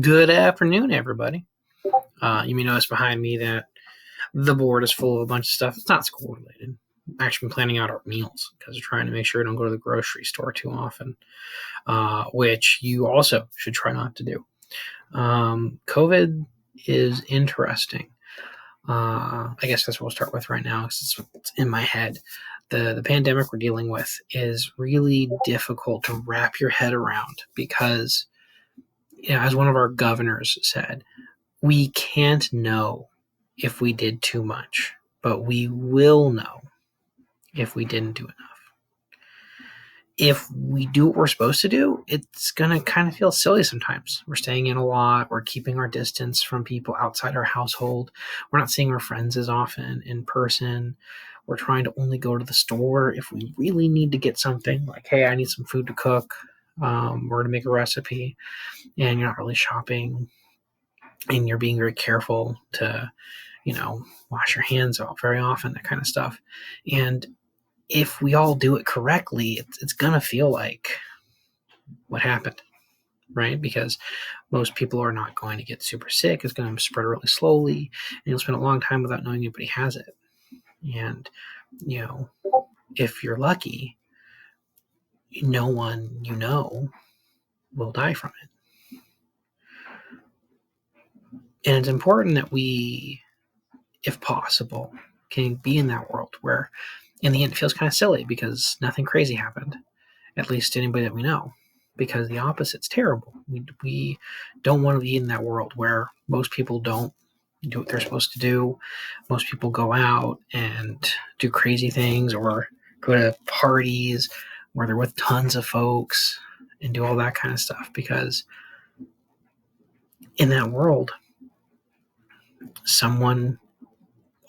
Good afternoon, everybody. You may notice behind me that the board is full of a bunch of stuff. It's not school related. I've actually been planning out our meals because we're trying to make sure I don't go to the grocery store too often, which you also should try not to do. COVID is interesting. I guess that's what we'll start with right now because it's in my head. The pandemic we're dealing with is really difficult to wrap your head around because, as one of our governors said, we can't know if we did too much, but we will know if we didn't do enough. If we do what we're supposed to do, it's going to kind of feel silly sometimes. We're staying in a lot. We're keeping our distance from people outside our household. We're not seeing our friends as often in person. We're trying to only go to the store if we really need to get something, like, hey, I need some food to cook, or to make a recipe, and you're not really shopping, and you're being very careful to, wash your hands off very often, that kind of stuff. And if we all do it correctly, it's going to feel like what happened, right? Because most people are not going to get super sick. It's going to spread really slowly, and you'll spend a long time without knowing anybody has it. And, if you're lucky, no one will die from it. And it's important that we, if possible, can be in that world where in the end it feels kind of silly because nothing crazy happened, at least to anybody that we know, because the opposite's terrible. We don't want to be in that world where most people don't do what they're supposed to do. Most people go out and do crazy things or go to parties where they're with tons of folks and do all that kind of stuff, because in that world,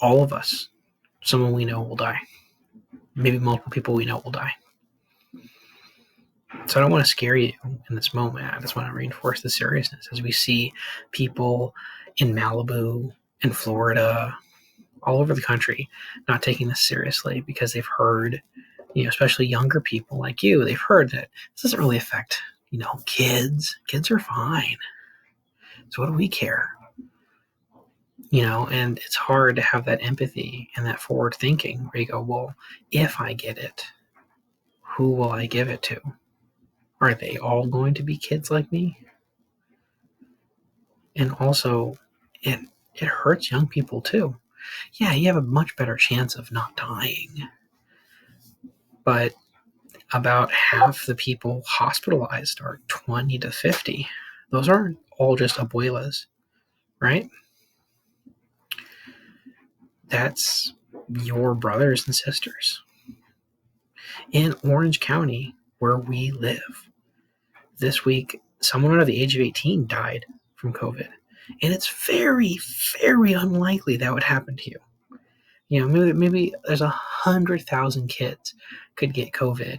all of us, someone we know will die. Maybe multiple people we know will die. So I don't want to scare you in this moment. I just want to reinforce the seriousness as we see people in Malibu, in Florida, all over the country not taking this seriously because they've heard, especially younger people like you, they've heard that this doesn't really affect, kids. Kids are fine. So what do we care? And it's hard to have that empathy and that forward thinking where you go, well, if I get it, who will I give it to? Are they all going to be kids like me? And also, it hurts young people too. Yeah, you have a much better chance of not dying. But about half the people hospitalized are 20 to 50. Those aren't all just abuelas, right? That's your brothers and sisters. In Orange County, where we live, this week, someone under the age of 18 died from COVID. And it's very, very unlikely that would happen to you. Maybe there's 100,000 kids could get COVID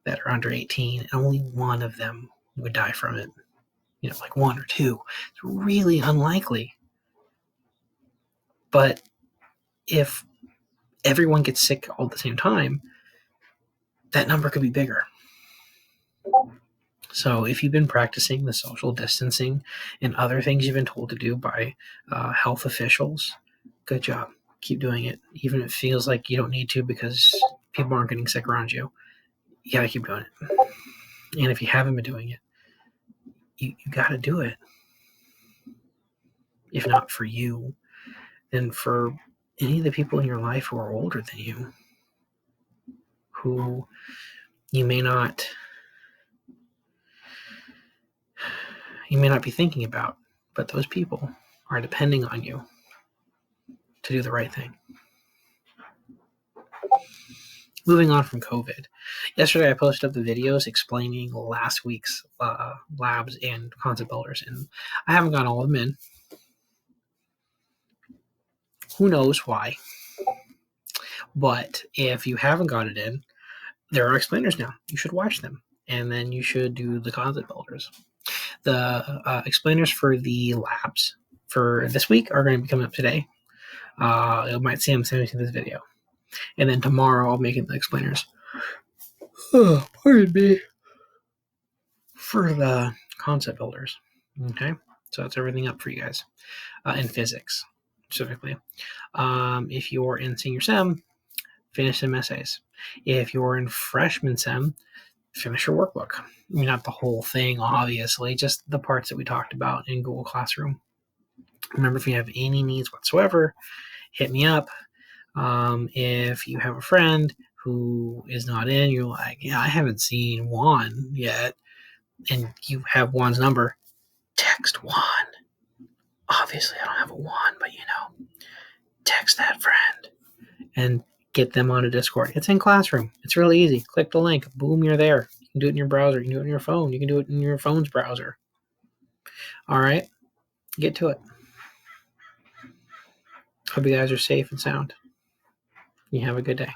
that are under 18, and only one of them would die from it. Like one or two. It's really unlikely. But if everyone gets sick all at the same time, that number could be bigger. So if you've been practicing the social distancing and other things you've been told to do by health officials, good job. Keep doing it, even if it feels like you don't need to because people aren't getting sick around you. You gotta keep doing it. And if you haven't been doing it, you gotta do it. If not for you, then for any of the people in your life who are older than you, who you may not be thinking about, but those people are depending on you to do the right thing. Moving on from COVID. Yesterday I posted up the videos explaining last week's labs and concept builders, and I haven't got all of them in. Who knows why? But if you haven't got it in, there are explainers now. You should watch them, and then you should do the concept builders. The explainers for the labs for this week are going to be coming up today. You might see them as soon as you see this video. And then tomorrow I'll make the explainers. Pardon me. For the concept builders. Okay? So that's everything up for you guys in physics specifically. If you're in senior SEM, finish some essays. If you're in freshman SEM, finish your workbook. Not the whole thing, obviously, just the parts that we talked about in Google Classroom. Remember, if you have any needs whatsoever, hit me up. If you have a friend who is not in, you're like, yeah, I haven't seen Juan yet, and you have Juan's number, text Juan. Obviously, I don't have a Juan, but text that friend and get them on a Discord. It's in Classroom. It's really easy. Click the link. Boom, you're there. You can do it in your browser. You can do it in your phone. You can do it in your phone's browser. All right, get to it. Hope you guys are safe and sound. You have a good day.